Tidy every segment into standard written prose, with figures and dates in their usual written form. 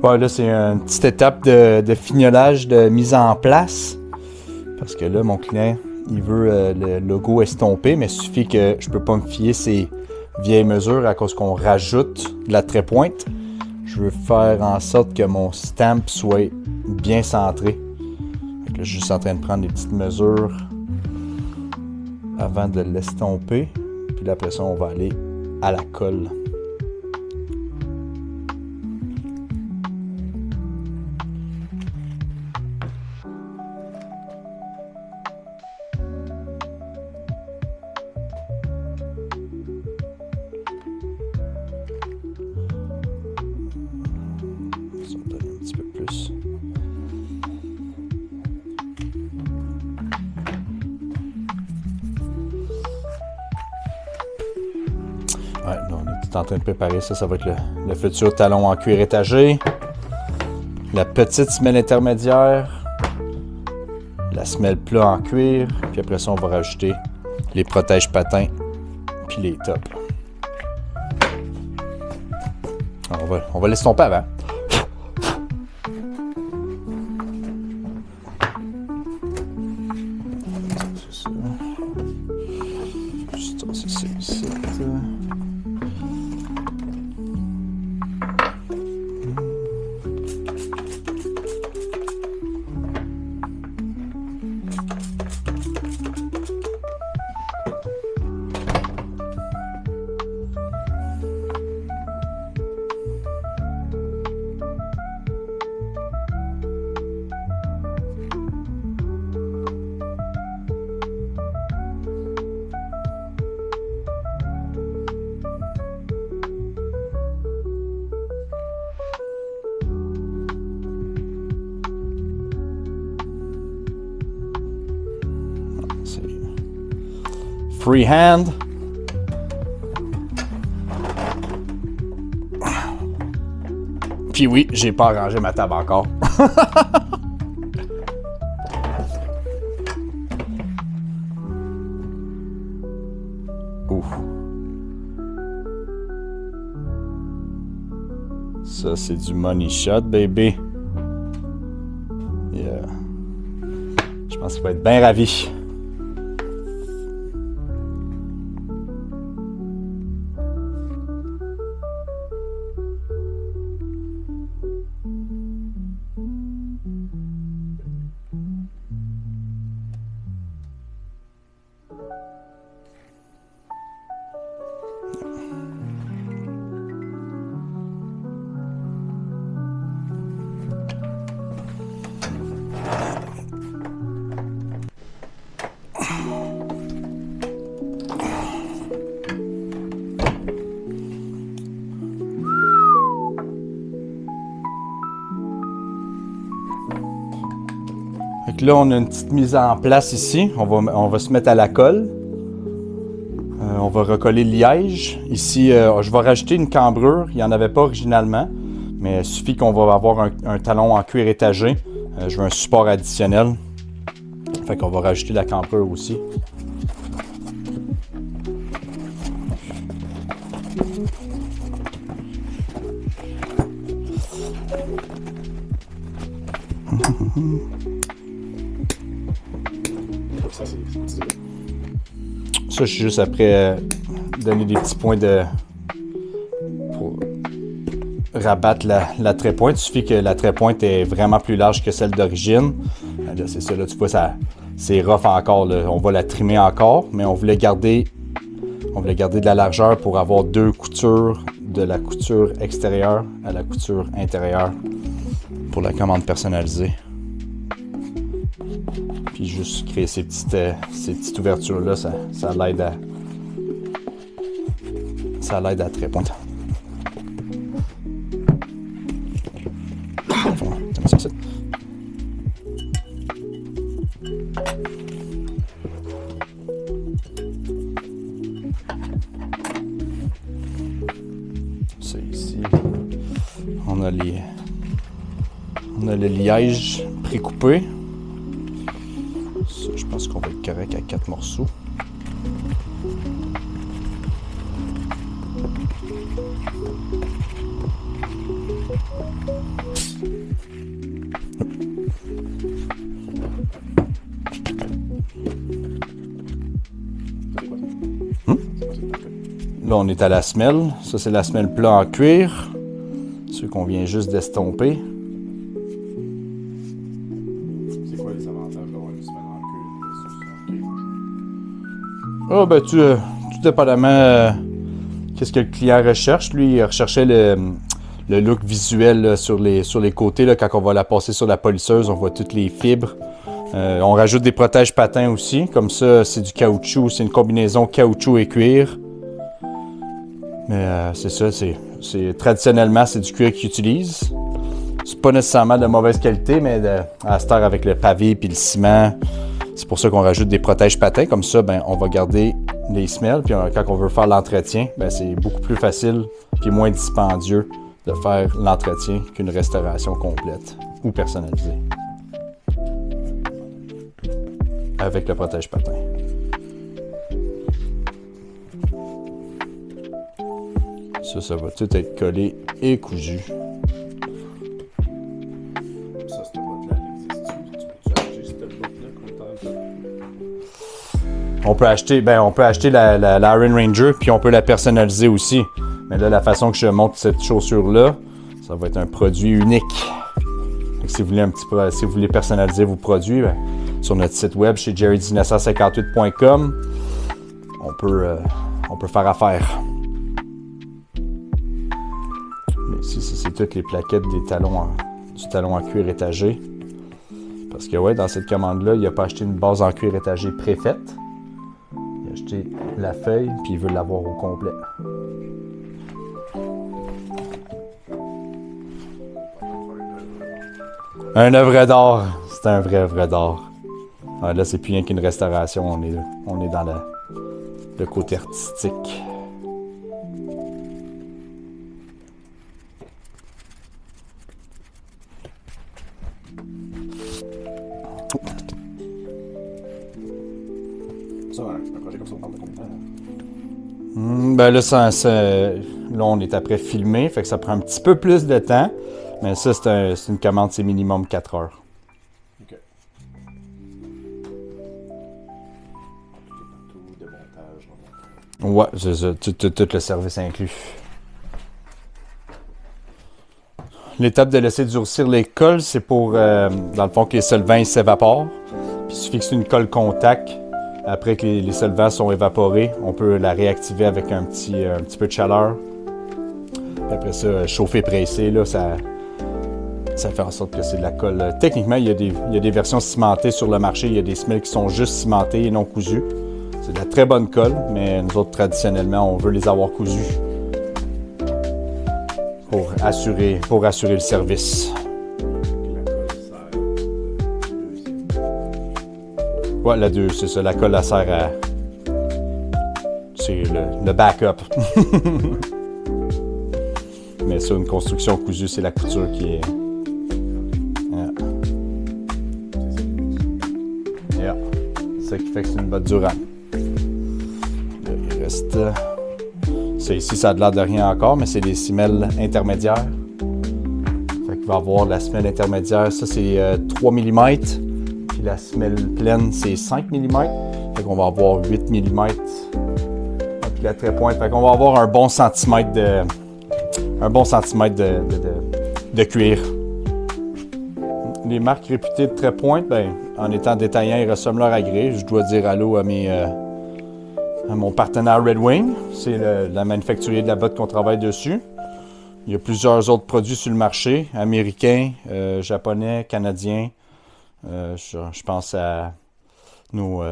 Ouais, là, c'est une petite étape de fignolage, de mise en place. Parce que là, mon client, il veut le logo estompé, mais il suffit que je peux pas me fier ces vieilles mesures à cause qu'on rajoute de la trait-pointe. Je veux faire en sorte que mon stamp soit bien centré. Donc là, je suis juste en train de prendre des petites mesures avant de l'estomper. Puis là, après ça, on va aller à la colle. Ça va donner un petit peu plus. Ouais, là, on est tout en train de préparer ça. Ça va être le futur talon en cuir étagé. La petite semelle intermédiaire. La semelle plat en cuir. Puis après ça, on va rajouter les protèges patins. Puis les tops. Alors, on va l'estomper avant. C'est ça. Juste tasser ça ici. Freehand. Puis oui, j'ai pas arrangé ma table encore. Ouf. Ça, c'est du money shot, baby. Yeah. Je pense qu'il va être bien ravi. Donc là, on a une petite mise en place ici. On va se mettre à la colle. On va recoller le liège. Ici, je vais rajouter une cambrure. Il n'y en avait pas originalement. Mais il suffit qu'on va avoir un talon en cuir étagé. Je veux un support additionnel. Fait qu'on va rajouter la cambrure aussi. Ça, je suis juste après donner des petits points pour rabattre la trait-pointe. Il suffit que la trait-pointe est vraiment plus large que celle d'origine. Là, c'est ça, là, tu vois, c'est rough encore. Là. On va la trimer encore, mais on voulait garder de la largeur pour avoir deux coutures, de la couture extérieure à la couture intérieure pour la commande personnalisée. Puis juste créer ces petites ouvertures-là, ça l'aide à trait-pointe. C'est ici. On a le liège précoupé. Ça, je pense qu'on va être correct à 4 morceaux. Là, on est à la semelle. Ça, c'est la semelle plat en cuir. Ceux qu'on vient juste d'estomper. C'est quoi les avantages d'avoir une semelle en cuir versus en cuir? Ah, ben, tout dépendamment qu'est-ce que le client recherche. Lui, il recherchait le look visuel là, sur les côtés. Là, quand on va la passer sur la polisseuse, on voit toutes les fibres. On rajoute des protèges patins aussi. Comme ça, c'est du caoutchouc. C'est une combinaison caoutchouc et cuir. Mais c'est ça, traditionnellement, c'est du cuir qu'ils utilisent. C'est pas nécessairement de mauvaise qualité, mais à cette heure, avec le pavé et le ciment, c'est pour ça qu'on rajoute des protèges patins. Comme ça, ben, on va garder les semelles. Puis quand on veut faire l'entretien, ben, c'est beaucoup plus facile et moins dispendieux de faire l'entretien qu'une restauration complète ou personnalisée. Avec le protège patin. Ça va tout être collé et cousu. Ça, cette boîte-là, elle existe. Tu peux acheter cette boîte-là comme On peut acheter la Iron Ranger, puis on peut la personnaliser aussi. Mais là, la façon que je montre cette chaussure-là, ça va être un produit unique. Donc, si vous voulez personnaliser vos produits, ben, sur notre site web chez jerryd1958.com, on peut faire affaire. Mais ici, c'est toutes les plaquettes du talon en cuir étagé. Parce que ouais, dans cette commande-là, il n'a pas acheté une base en cuir étagé préfaite. Il a acheté la feuille, puis il veut l'avoir au complet. Un œuvre d'art. C'est un vrai œuvre d'art. Ah, là, c'est plus rien qu'une restauration. On est dans le côté artistique. ça, un projet comme ça, on parle de combien de temps? Ben là, on est après filmé, fait que ça prend un petit peu plus de temps. Mais ça, c'est une commande, c'est minimum 4 heures. OK. Tout démontage. Ouais, c'est ça. Tout le service inclus. L'étape de laisser durcir les colles, c'est pour, dans le fond, que les solvants s'évaporent. Puis il suffit que c'est une colle contact. Après que les solvants sont évaporés, on peut la réactiver avec un petit peu de chaleur. Puis après ça, chauffer, presser, là, ça fait en sorte que c'est de la colle. Techniquement, il y a des versions cimentées sur le marché. Il y a des semelles qui sont juste cimentées et non cousues. C'est de la très bonne colle, mais nous autres, traditionnellement, on veut les avoir cousues pour assurer le service. Ouais, la 2, c'est ça. La colle, elle sert à... C'est le backup. Mais ça, une construction cousue, c'est la couture qui est... Yeah. C'est ça qui fait que c'est une botte durable. Là, il reste... Ça ici, ça a de l'air de rien encore, mais c'est des semelles intermédiaires. Fait qu'il va y avoir la semelle intermédiaire. Ça, c'est 3 mm. Puis la semelle pleine, c'est 5 mm. Fait qu'on va avoir 8 mm. Puis la trait-pointe. Fait qu'on va avoir un bon centimètre de cuir. Les marques réputées de trait-pointe, ben, en étant détaillant, ils ressemblent leur agré. Je dois dire allô à mon partenaire Red Wing. C'est la manufacturier de la botte qu'on travaille dessus. Il y a plusieurs autres produits sur le marché, américains, japonais, canadiens. Je pense à nos...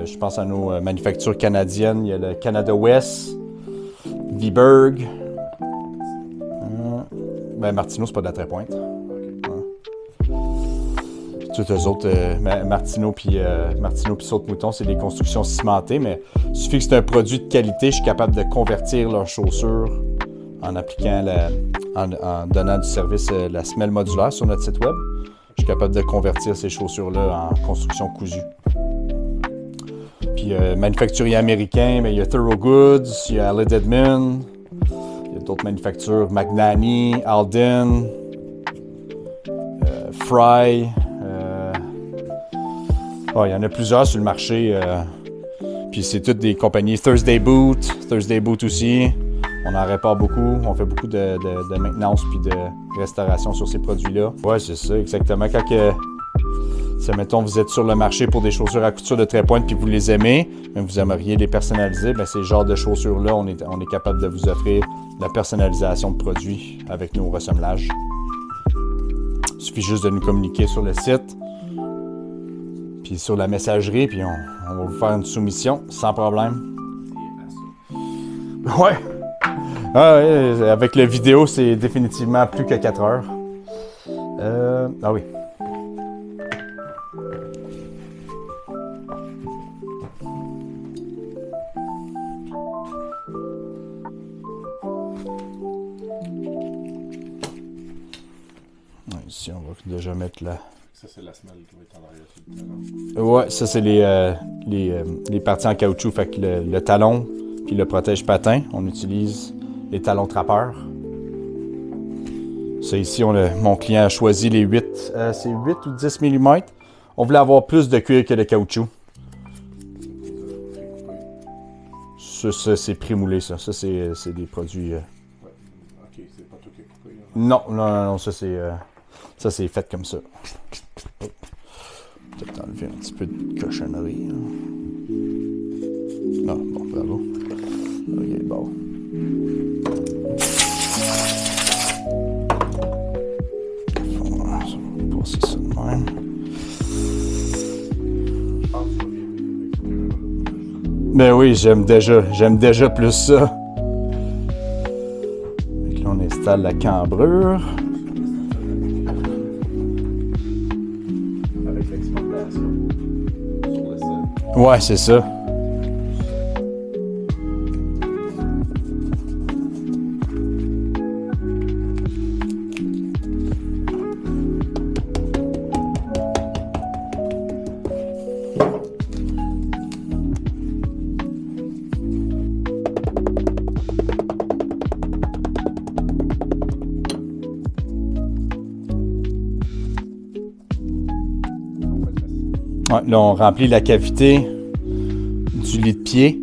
je pense à nos manufactures canadiennes. Il y a le Canada West, Viberg. Martino, c'est pas de la trait-pointe. Tous eux autres, Martino puis Saute-Mouton, c'est des constructions cimentées, mais il suffit que c'est un produit de qualité, je suis capable de convertir leurs chaussures en appliquant en donnant du service la semelle modulaire sur notre site web. Je suis capable de convertir ces chaussures-là en construction cousue. Puis manufacturier américain, il y a Thorogoods, il y a Allied Edmund, il y a d'autres manufactures, Magnani, Alden, Fry. Ouais, il y en a plusieurs sur le marché. Puis c'est toutes des compagnies. Thursday Boot aussi. On en répare beaucoup. On fait beaucoup de maintenance puis de restauration sur ces produits-là. Ouais, c'est ça, exactement. Quand si, mettons, vous êtes sur le marché pour des chaussures à couture de trait pointe puis vous les aimez, mais vous aimeriez les personnaliser, bien, ces genres de chaussures-là, on est capable de vous offrir la personnalisation de produits avec nos ressemblages. Il suffit juste de nous communiquer sur le site, puis sur la messagerie, puis on va vous faire une soumission sans problème. Ouais! Ah ouais, avec la vidéo, c'est définitivement plus que 4 heures. Ah oui. Ici, on va déjà mettre la... Ça, c'est la semelle qui va être en arrière sur le talon. Ouais, ça, c'est les parties en caoutchouc. Fait que le talon puis le protège-patin, on utilise les talons trappeurs. Ça, ici, mon client a choisi les 8... c'est 8 ou 10 mm. On voulait avoir plus de cuir que de caoutchouc. Ça, c'est prémoulé, ça. Ça, c'est des produits... Ouais. Ok, c'est pas tout qui est coupé. Non, ça, c'est fait comme ça. Peut-être enlever un petit peu de cochonnerie. Ah, bon, bravo. Ok, bon. On va passer ça de même. Ben oui, j'aime déjà plus ça. Donc là, on installe la cambrure. Avec l'exportation sur le site. Ouais, c'est ça. Ouais, là, on remplit la cavité du lit de pied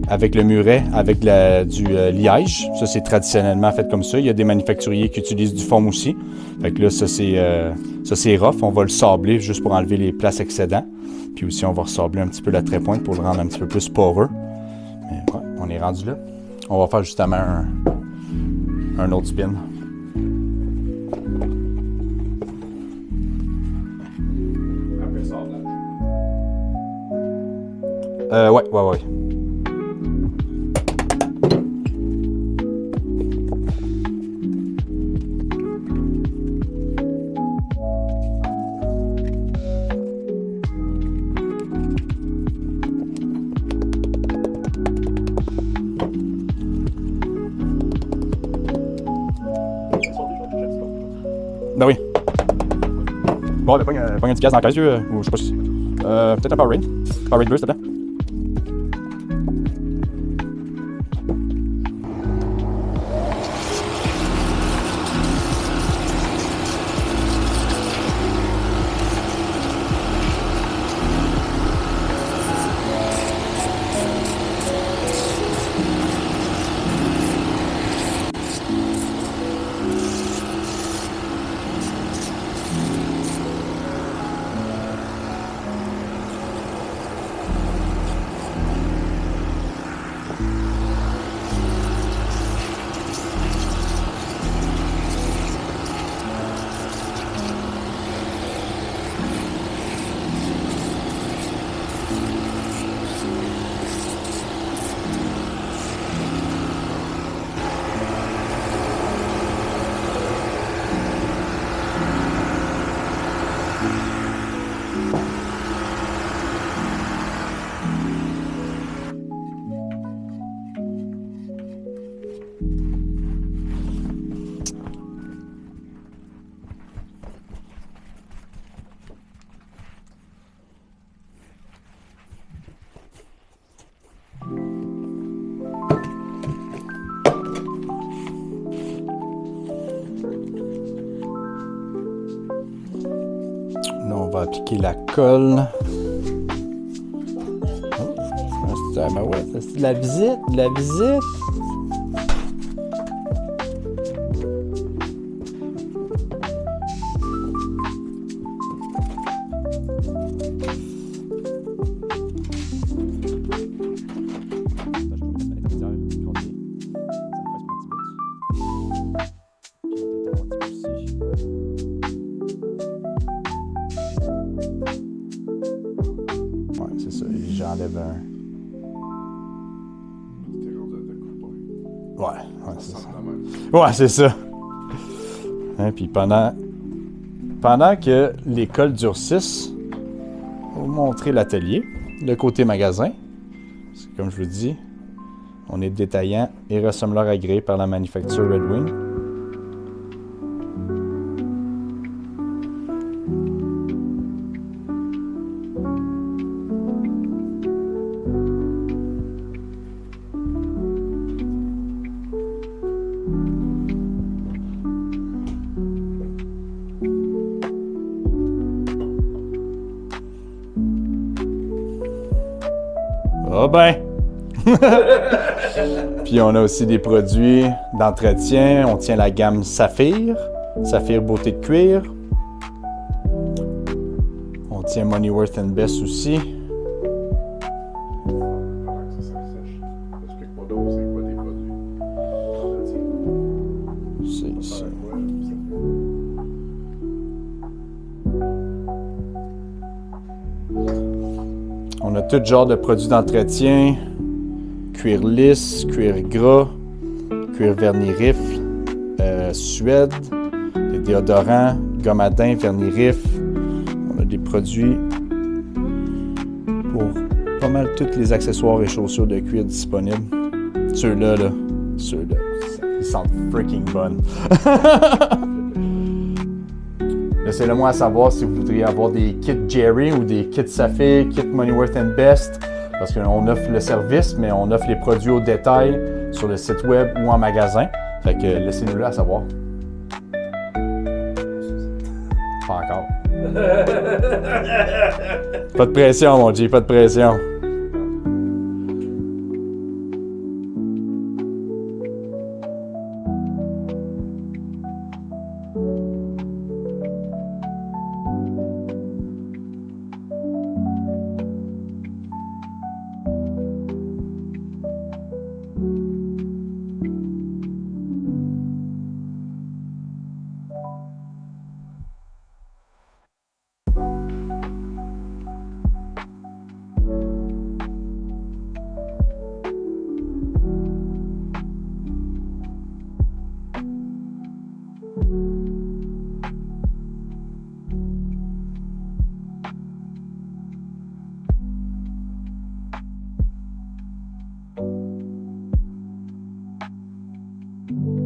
avec le muret, avec du liège. Ça, c'est traditionnellement fait comme ça. Il y a des manufacturiers qui utilisent du foam aussi. Fait que là, ça, c'est rough. On va le sabler juste pour enlever les places excédents. Puis aussi, on va ressabler un petit peu la trait-pointe pour le rendre un petit peu plus poreux. Mais ouais, on est rendu là. On va faire justement un autre spin. Après sablage. Ouais. Ben oui. Bon, ben, pogne un petit gaz dans la caisse, ou je sais pas si... peut-être un Powerade. Powerade bleu, s'il te plaît. Là, on va appliquer la colle. Ah, ben ouais, c'est de la visite, de la visite. Ouais, c'est ça, j'enlève un. T'es rendu à ta coupe. Ouais, c'est ça. Ça semble la même. Ouais, c'est ça. Hein, puis pendant que l'école durcisse, on va vous montrer l'atelier, le côté magasin. Parce que comme je vous dis, on est détaillant et ressembleur agréé par la manufacture Red Wing. Ah ben! Puis on a aussi des produits d'entretien. On tient la gamme Saphir, Saphir Beauté de cuir. On tient Money Worth and Best aussi. Pendant que ça sèche. Explique-moi donc, c'est quoi tes produits? C'est Ça ça. fait quoi, On a tout genre de produits d'entretien. Cuir lisse, cuir gras, cuir vernis rifle, suède, des déodorants, gomme à dents, vernis rifle. On a des produits pour pas mal tous les accessoires et chaussures de cuir disponibles. Ceux-là, ils sentent freaking bonnes. Laissez-le-moi savoir si vous voudriez avoir des kits Jerry ou des kits Saphir, kits Money Worth and Best. Parce qu'on offre le service, mais on offre les produits au détail sur le site web ou en magasin. Fait que laissez-nous là à savoir. Pas encore. Pas de pression, mon G, pas de pression.